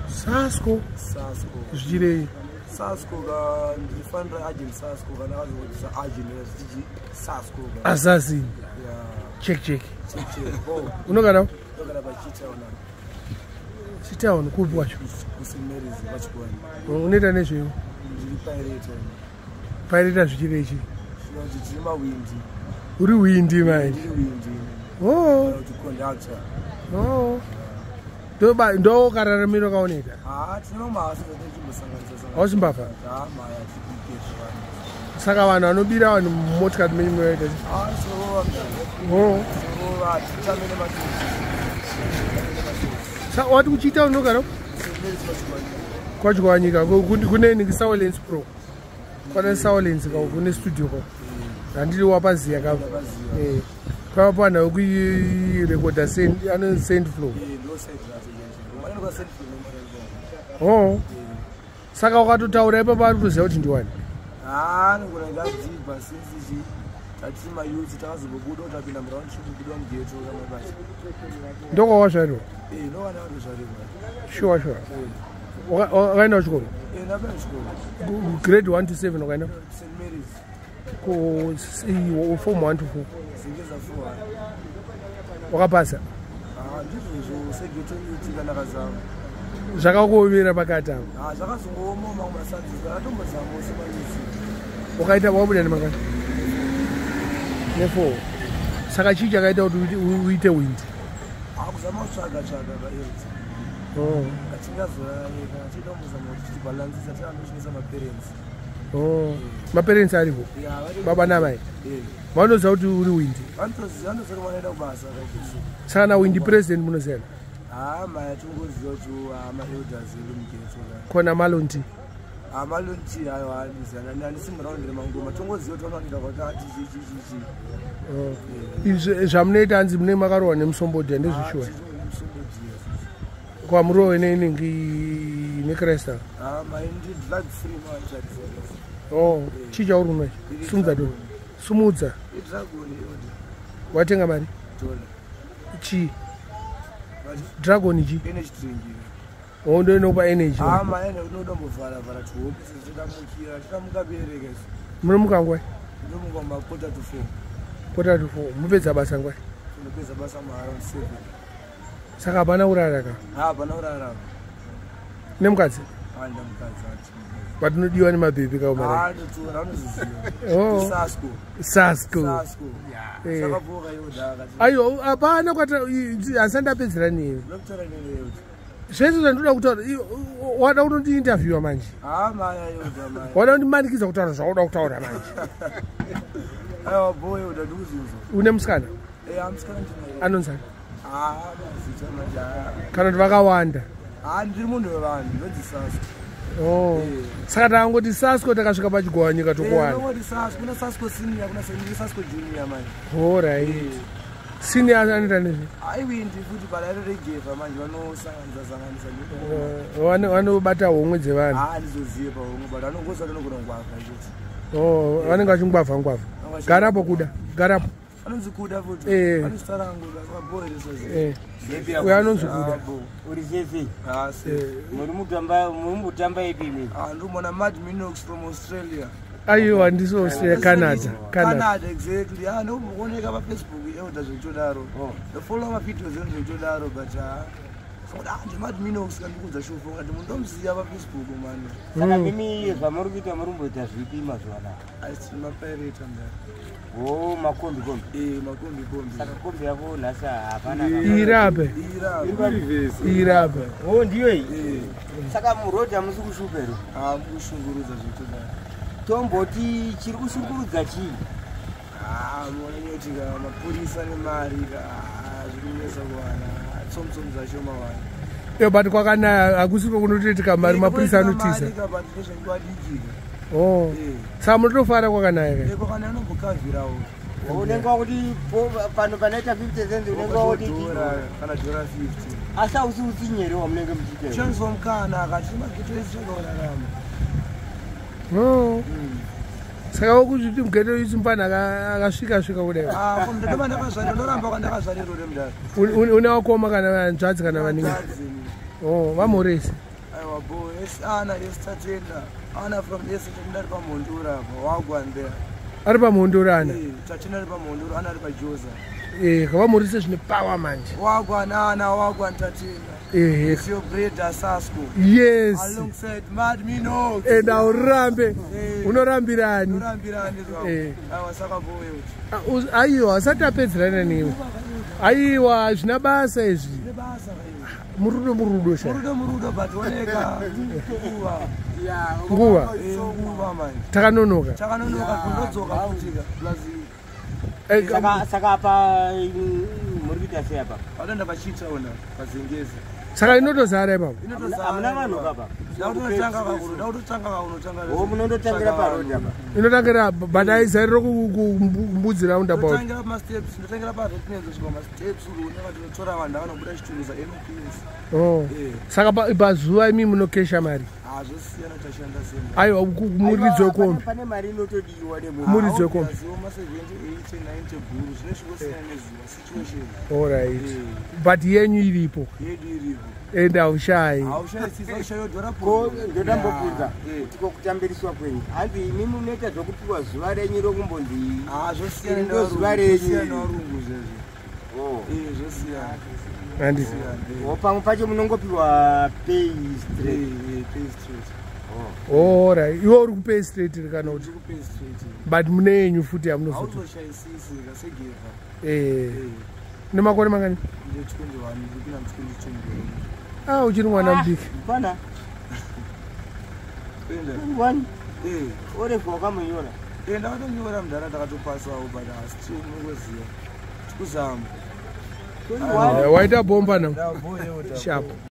Sasco. Zvirei. Sasco ga ndifandira agent Sasco kana azodisa agent Sasco ga. Assassin. Yeah. Check. Oh. Unogara? Unogara bachitaona. Chitaona kupi wacho? Kusimerize bachikwana. Unoita nezveyo? Ndiri pirate. Pirate zvichirei chi? Zvinozi tiri Mahwindi. Uri Windi mai. Ndiri Windi. Oh. Conductor. Oh. Ndo kararamiro kaoneka. Tino masi ndechimbosanganisa. Ausimbabva? Maya tikikeshwa. Saka vanhu vanobira vanhu motikari menyu munoita. So titamene matusi. Saka wati kuchiita unogara? Kwachikawanyika kune Silence Pro. Kwane Silence kune studio ko. Handiri wapaziya ka. Kwa pana ukuirekoda send flow. Oh. Saka wakatotaura ipapo ari kuziva kuti ndiwani? Nogona ngadzibva since tatima youth takazobuda utapinda muraund chikubuda mugeto kana basi. Ndoko wazvaro? Ndowana wazvaro. Sure. Wakaenda kuchikoro? Ndapinda kuchikoro. Grade 1 to 7 wakaenda? St. Mary's. Ko form 1 to 4. Zingeza 4. Wakapasa? Ndizvo segeto youth kana kazama. Zvakakuomera pakati apo? Zvakazongooma mamwe masadzi zvakatombozama semanisi. Wakaita wabuda nemakati? Ne4. Saka chii chakaita kuti uite Windi? Kuzama kutsvaga paeredzi. Atingazorareka tichidombozama kuti tichibhalansisa tianoshinisa maparents. Maparents aripo? Baba namai? Vanoziva kuti uri Windi? Vanoziva kuti vanoenda kubasa. Saka naWindi president munoziyana? Maya tungoziva kuti ma-elders emugeto. Kona malonti? Malonti hayo handisi muraundire mangoma tongoziva kuti vanoenda kuti ati zvamunoita hanzi mune makarohwa nemusombodhi ndezvishuwa? Kwa murohwe nekresta? Drug free. Chii chauri unwa? Sumudza doni? Sumudza? Watenga mari? Chii? Dragon ji? Energy drink. Ndo inopa energy? Unodombovhara tuhope titamukira titamukabereka. Munomuka ngwai? Munomuka ma4 to 4. 4 to 4. Mupedza basa ngwai? Tinopedza basa around 7. Saka hapana urara ka? Hapana urara. Nemukadzi? Ndamukadzi. Patinodiwa nemabhebhi kaumara? Sasco. Sakapoka yodhaka. Ayo, hapana kwata asandapedzera nini? Zvese zvandoda kutaura, wada kunondiinterviewa manje? Maya yoda maya. Wada kundimanikidza kutaura zvauda kutaura manje? Aiwa boy yoda ndikuzizo. Une musikana? Musikana ndinaye. Anonzani? Mazita majaya. Kana kuti vakawanda? Ndiri munhu wevanhu, ndinonzi Sasco. Saka takangoti Sasco takasvika pachigowanyika tokuwana. Kuna Sasco senior, kuna Sasco junior manje. Alright. Senior anoita nezve? Aiwindi futi balairo reGaffa manje vanosanganisa vanobata homwe dzevanhu? Ndizoziva pahomwe but vanongoziva kuti vanogona kungwavha chete. Vanenge vachingwavha. Garapo Kuda? Garapo? Anonzi Kuda futi? Vanozitarangu vaboeresozi. Uyo anonzi Kuda? Uri zefe? Muri mutamba ipi imi? Ndomona Mad Minox from Australia. Ayo handiso Canada. Canada exactly. Ndokuoneka paFacebook euda zvekutodaro. Ndofollowa mavideos ezvekutodaro but ndimati Minox kandikudza shufo ngati munhu ndomuziva paFacebook mani. Saka mimi zvamuri kuita muri kumboita zvipi mazuva anaya? Tiri mapirate ndari. Makombi. Makombi. Saka kombi yako nhasi hapana. Irape. Ndiyo iyi. Saka murodhi hamusi kushupero? Mukushungurudza zvekutodaro. Tomboti chiri kushungurudza chii? Muonanyoti mapurisa nemari zvikunesa kuwana tsomtsomu zvashoma wana. But kwakanaya hakusiko kunotoitika mari mapurisa anotisa. Saka munotofara kwakanaya? Kwakanaya anombokavhirawo. Unenge wakuti pano panoita 50 cents unenge wakuti kana $50. Asi hausi utsinyere wamunenge muchiita. Chansomkana akati mageto esi chakaorarama. saka wokuti mugete uchimpana akasvika kudai ndinova ndakazvarira ndoramba kwandakazvarira uri mudari une wakoma kana nzvadzi kana vaningi vamhoresi aiwa bo ana esitatenda ana from esitatenda ari pamhondura apa wagwan there ari pamhondura ana tatenda ari pamhondura ana ari pajoza kavamhorese zvine power manje wagwan ana wagwan tatenda It's your brother Sasco. Yes. Alongside Mad Mino. And urambe. Unorambirani. Unorambirani zvawo. Aiwa saka boyo. Aiwa asatapedzerana newe. Aiwa zvina basa izvi. Zvine basa murudo sha. Murudo but oneka nguva. Nguva manje. Takanonoka kundodzoka futika. Saka apa muri kuita sei apa? Vanoenda vachitaunda pazengezi. Saka inotozara ipapo. Hamuna vanhu apa? Munondotangira parodi apa? Inotangira but aizariro kumbudzi roundabout. Ndotangira parodi tinenzosvika masteps unoona tinotora vanhu vanobuda chituruza MPs. Saka pazuva imi munokesha mari. Zvosiyana tashanda sema. Aiwa muridzi wekombi. Pane mari inotodiwa muridzi wekombi. All right. But yenyu iripo. And haushai. Ndodambobvunza tiko kutambiriswa kwenyu. Hanzi imi munoita zvokupiwa zuva renyu rokumbonzi. Zvosiyana zuva renyu. Pamwe pacho munongopiwa pay straight. All right. Iwe uri kupay straight kana kuti? But mune yenyu futi hamunozoti. Nemakore mangani? Uchiri mwana mudiki. Pana. Orevha wakamunyora? Ndakatonyora mudhara ndakatopasawo but still mungoziva. Tikuzama. Waita bomba now. Sharp.